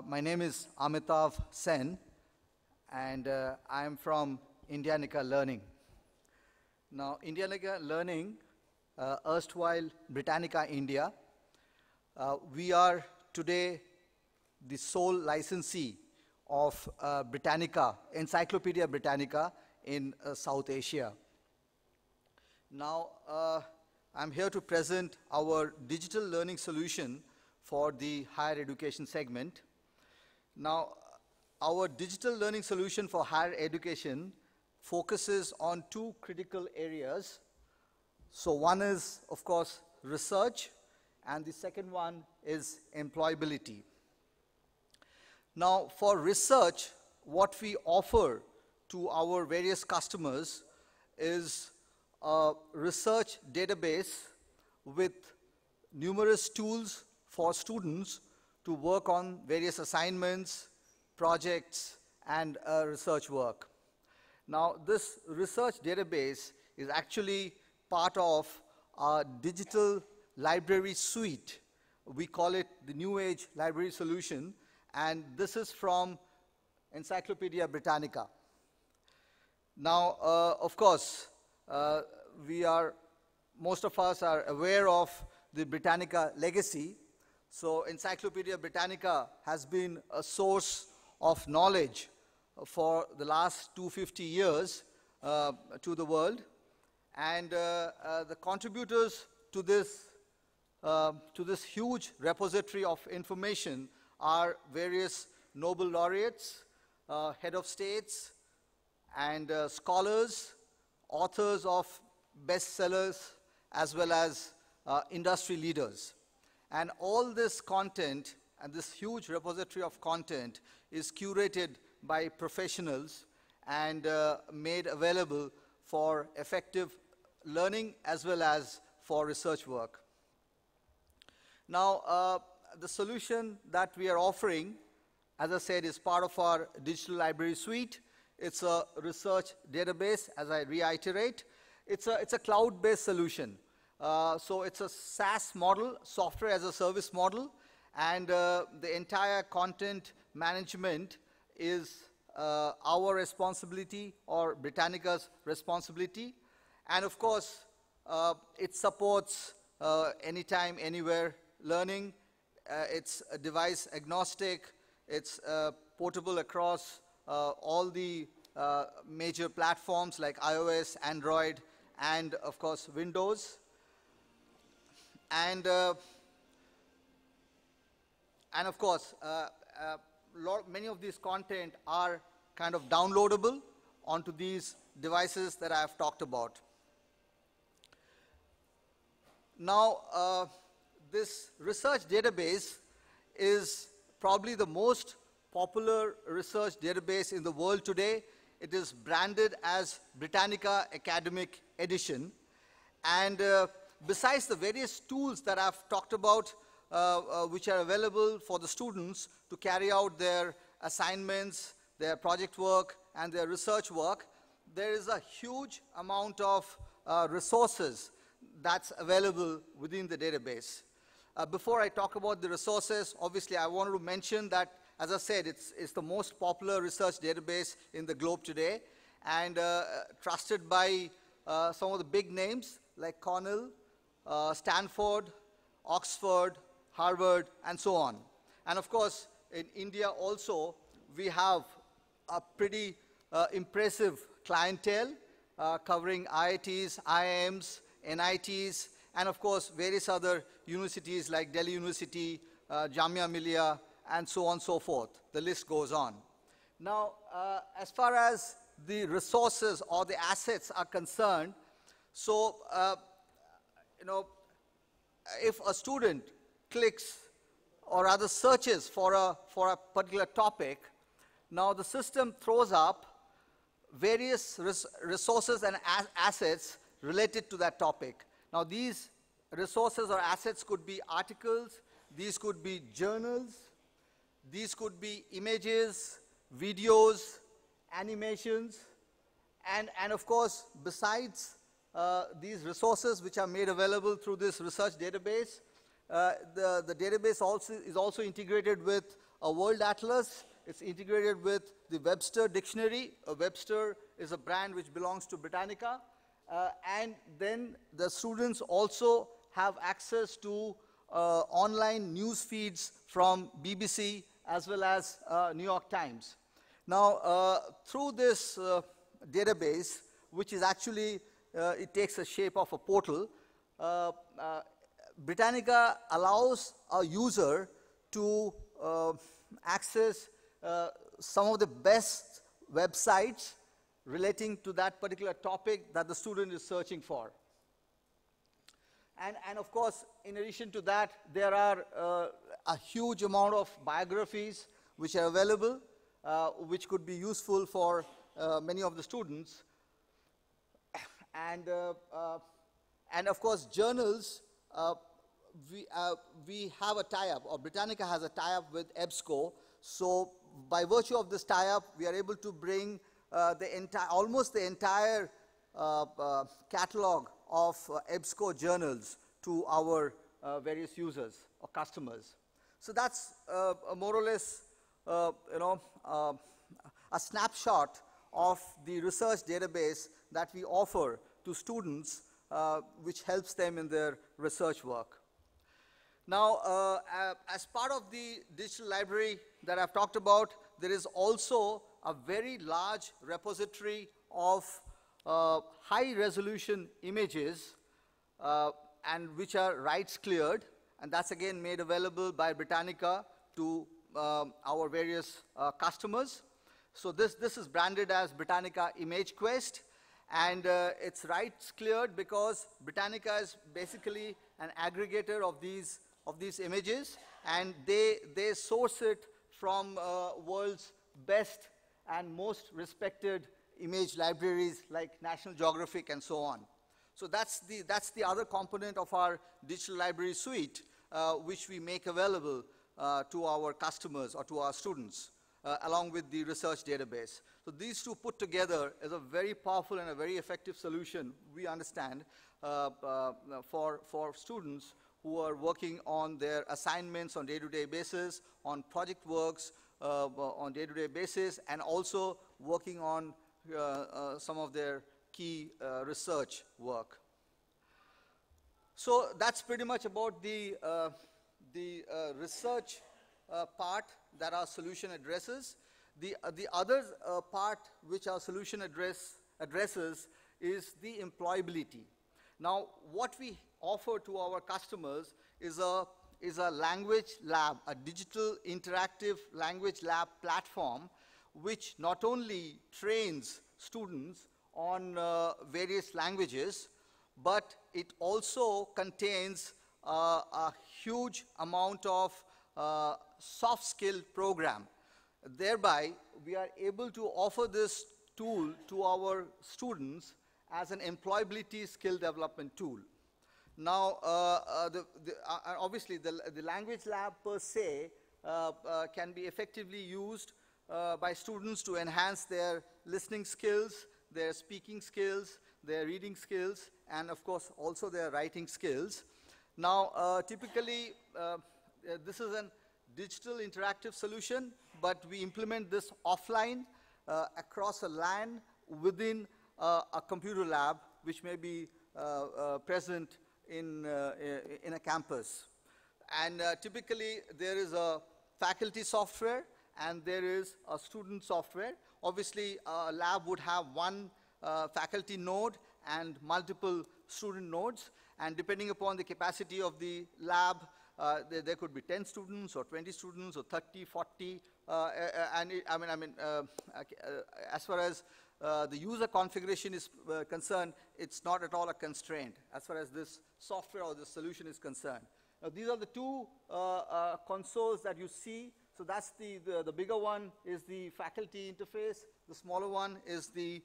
My name is Amitava Sen, and I am from Indiannica Learning. Now, Indiannica Learning, erstwhile Britannica India, we are today the sole licensee of Britannica, Encyclopedia Britannica in South Asia. Now, I'm here to present our digital learning solution for the higher education segment. Now, our digital learning solution for higher education focuses on two critical areas. So one is, of course, research, and the second one is employability. Now, for research, what we offer to our various customers is a research database with numerous tools for students to work on various assignments, projects, and research work. Now, this research database is actually part of our digital library suite. We call it the New Age Library Solution, and this is from Encyclopedia Britannica. Now, of course, most of us are aware of the Britannica legacy. So Encyclopedia Britannica has been a source of knowledge for the last 250 years to the world. And the contributors to this huge repository of information are various Nobel laureates, head of states, and scholars, authors of bestsellers, as well as industry leaders. And all this content and this huge repository of content is curated by professionals and made available for effective learning as well as for research work. Now, the solution that we are offering, as I said, is part of our digital library suite. It's a research database, as I reiterate. It's a cloud-based solution. So it's a SaaS model, software as a service model, and the entire content management is our responsibility or Britannica's responsibility. And of course, it supports anytime, anywhere learning. It's device agnostic. It's portable across all the major platforms like iOS, Android, and of course Windows. And of course, many of these content are kind of downloadable onto these devices that I have talked about. Now, this research database is probably the most popular research database in the world today. It is branded as Britannica Academic Edition. And besides the various tools that I've talked about, which are available for the students to carry out their assignments, their project work, and their research work, there is a huge amount of resources that's available within the database. Before I talk about the resources, obviously I wanted to mention that, as I said, it's the most popular research database in the globe today, and trusted by some of the big names like Cornell, Stanford, Oxford, Harvard, and so on. And of course, in India also, we have a pretty impressive clientele covering IITs, IIMs, NITs, and of course, various other universities like Delhi University, Jamia Millia, and so on and so forth. The list goes on. Now, as far as the resources or the assets are concerned, so, if a student clicks or rather searches for a particular topic, now the system throws up various resources and assets related to that topic. Now, these resources or assets could be articles, these could be journals, these could be images, videos, animations, and of course, besides these resources which are made available through this research database, the database is also integrated with a world atlas. It's integrated with the Webster dictionary. Webster is a brand which belongs to Britannica. And then the students also have access to online news feeds from BBC as well as New York Times. Now, through this database, which is actually, it takes the shape of a portal, Britannica allows a user to access some of the best websites relating to that particular topic that the student is searching for. And of course, in addition to that, there are a huge amount of biographies which are available, which could be useful for many of the students. And of course, journals, we have a tie-up, or Britannica has a tie-up with EBSCO. So by virtue of this tie-up, we are able to bring almost the entire catalog of EBSCO journals to our various users or customers. So that's more or less, a snapshot of the research database that we offer to students, which helps them in their research work. Now, as part of the digital library that I've talked about, there is also a very large repository of high-resolution images, and which are rights cleared, and that's again made available by Britannica to our various customers. So this is branded as Britannica Image Quest, and it's rights cleared because Britannica is basically an aggregator of these images, and they source it from world's best and most respected image libraries like National Geographic and so on. So that's the other component of our digital library suite, which we make available to our customers or to our students, along with the research database. So these two put together is a very powerful and a very effective solution, we understand, for students who are working on their assignments on day-to-day basis, on project works on day-to-day basis, and also working on some of their key research work. So that's pretty much about the research part that our solution addresses. The other part which our solution addresses is the employability. Now, what we offer to our customers is a language lab, a digital interactive language lab platform, which not only trains students on various languages, but it also contains a huge amount of soft skill program. Thereby, we are able to offer this tool to our students as an employability skill development tool. Now, obviously, the language lab per se can be effectively used by students to enhance their listening skills, their speaking skills, their reading skills, and of course, also their writing skills. Now, typically, this is a digital interactive solution, but we implement this offline across a LAN within a computer lab, which may be present in a campus. And typically, there is a faculty software and there is a student software. Obviously, a lab would have one faculty node and multiple student nodes, and depending upon the capacity of the lab, there could be 10 students or 20 students or 30, 40, and as far as the user configuration is concerned, it's not at all a constraint as far as this software or this solution is concerned. Now, these are the two consoles that you see. So that's the bigger one is the faculty interface, the smaller one is the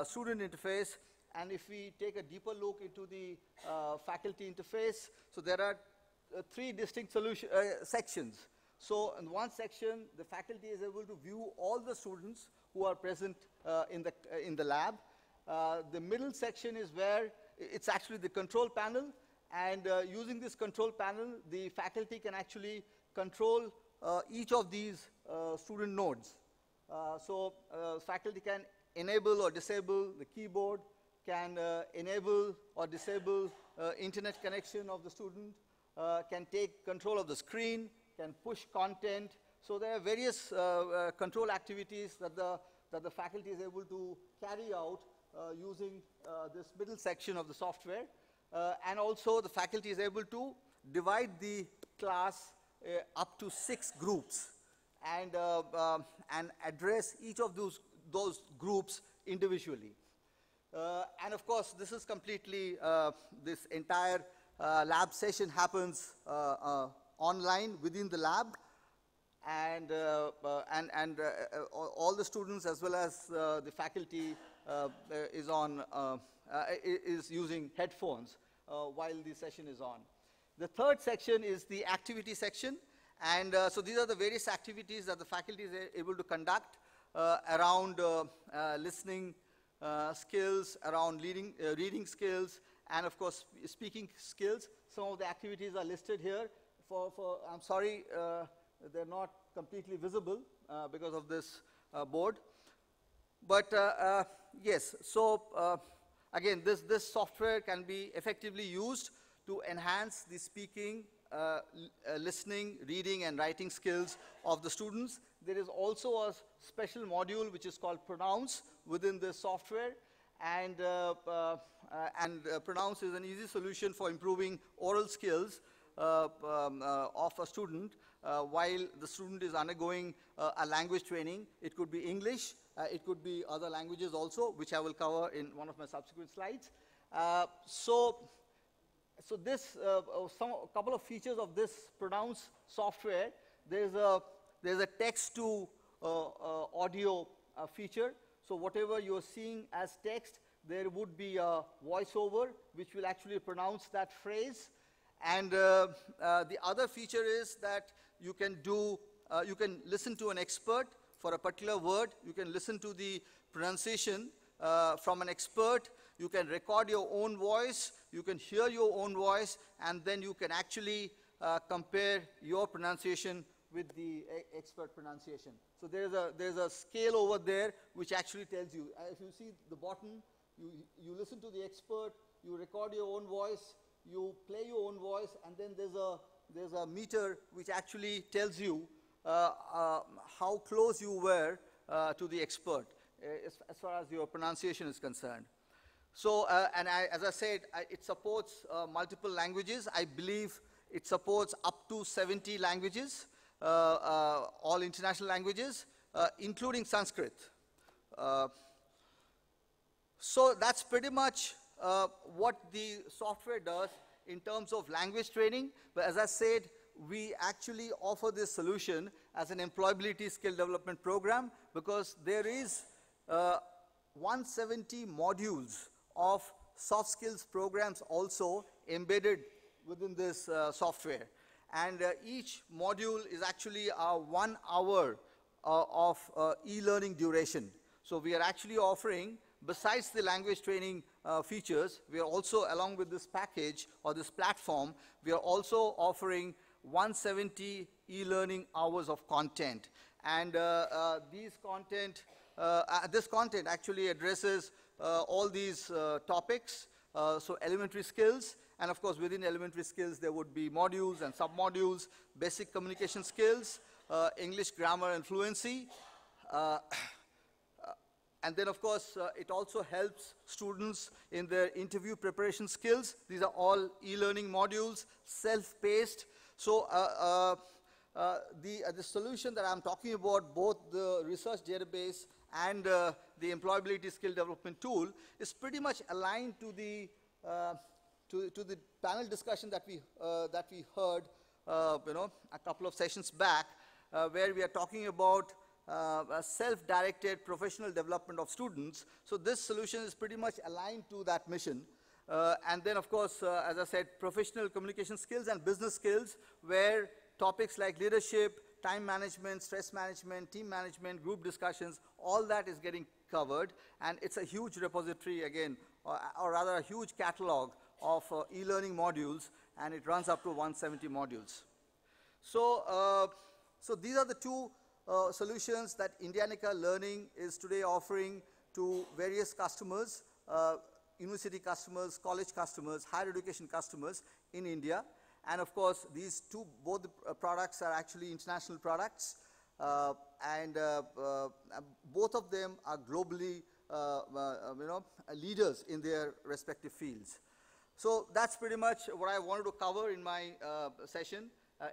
student interface. And if we take a deeper look into the faculty interface, so there are three distinct sections. So in one section, the faculty is able to view all the students who are present in the lab. The middle section is where it's actually the control panel, and using this control panel, the faculty can actually control each of these student nodes. Faculty can enable or disable the keyboard, can enable or disable internet connection of the student, can take control of the screen, can push content. So there are various control activities that the faculty is able to carry out using this middle section of the software. And also the faculty is able to divide the class up to 6 groups and address each of those groups individually. And of course, this is completely, this entire lab session happens online within the lab, and all the students as well as the faculty is using headphones while the session is on. The third section is the activity section, and so these are the various activities that the faculty is able to conduct around listening skills, around reading skills, and of course speaking skills. Some of the activities are listed here. I'm sorry, they're not completely visible because of this board. But yes, so again, this software can be effectively used to enhance the speaking, listening, reading, and writing skills of the students. There is also a special module which is called Pronounce within the software, and Pronounce is an easy solution for improving oral skills of a student while the student is undergoing a language training. It could be English, it could be other languages also, which I will cover in one of my subsequent slides. So this, a couple of features of this Pronounce software. There's a text to audio feature. So whatever you're seeing as text, there would be a voiceover which will actually pronounce that phrase. And the other feature is that you can listen to an expert for a particular word. You can listen to the pronunciation from an expert. You can record your own voice. You can hear your own voice, and then you can actually compare your pronunciation with the expert pronunciation. So there's a scale over there which actually tells you. If you see the bottom, you listen to the expert, you record your own voice, you play your own voice, and then there's a meter which actually tells you how close you were to the expert as far as your pronunciation is concerned. So, as I said, it supports multiple languages. I believe it supports up to 70 languages, all international languages, including Sanskrit. So that's pretty much what the software does in terms of language training. But as I said, we actually offer this solution as an employability skill development program, because there is 170 modules of soft skills programs also embedded within this software. And each module is actually 1 hour of e-learning duration. So we are actually offering, besides the language training features, we are also, along with this package or this platform, we are also offering 170 e-learning hours of content. And this content actually addresses all these topics, so elementary skills, and of course within elementary skills there would be modules and sub-modules, basic communication skills, English grammar and fluency, and then of course it also helps students in their interview preparation skills. These are all e-learning modules, self-paced. So the solution that I'm talking about, both the research database and the employability skill development tool, is pretty much aligned to the panel discussion that we heard a couple of sessions back, where we are talking about self-directed professional development of students. So this solution is pretty much aligned to that mission. And then of course, as I said, professional communication skills and business skills, where topics like leadership, time management, stress management, team management, group discussions, all that is getting covered. And it's a huge repository again, or rather a huge catalog of e-learning modules, and it runs up to 170 modules. So, So these are the two solutions that Indiannica Learning is today offering to various customers, university customers, college customers, higher education customers in India. And of course, these two, both the products are actually international products, and both of them are globally leaders in their respective fields. So that's pretty much what I wanted to cover in my session.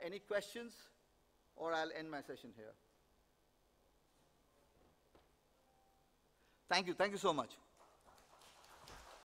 Any questions? Or I'll end my session here. Thank you so much.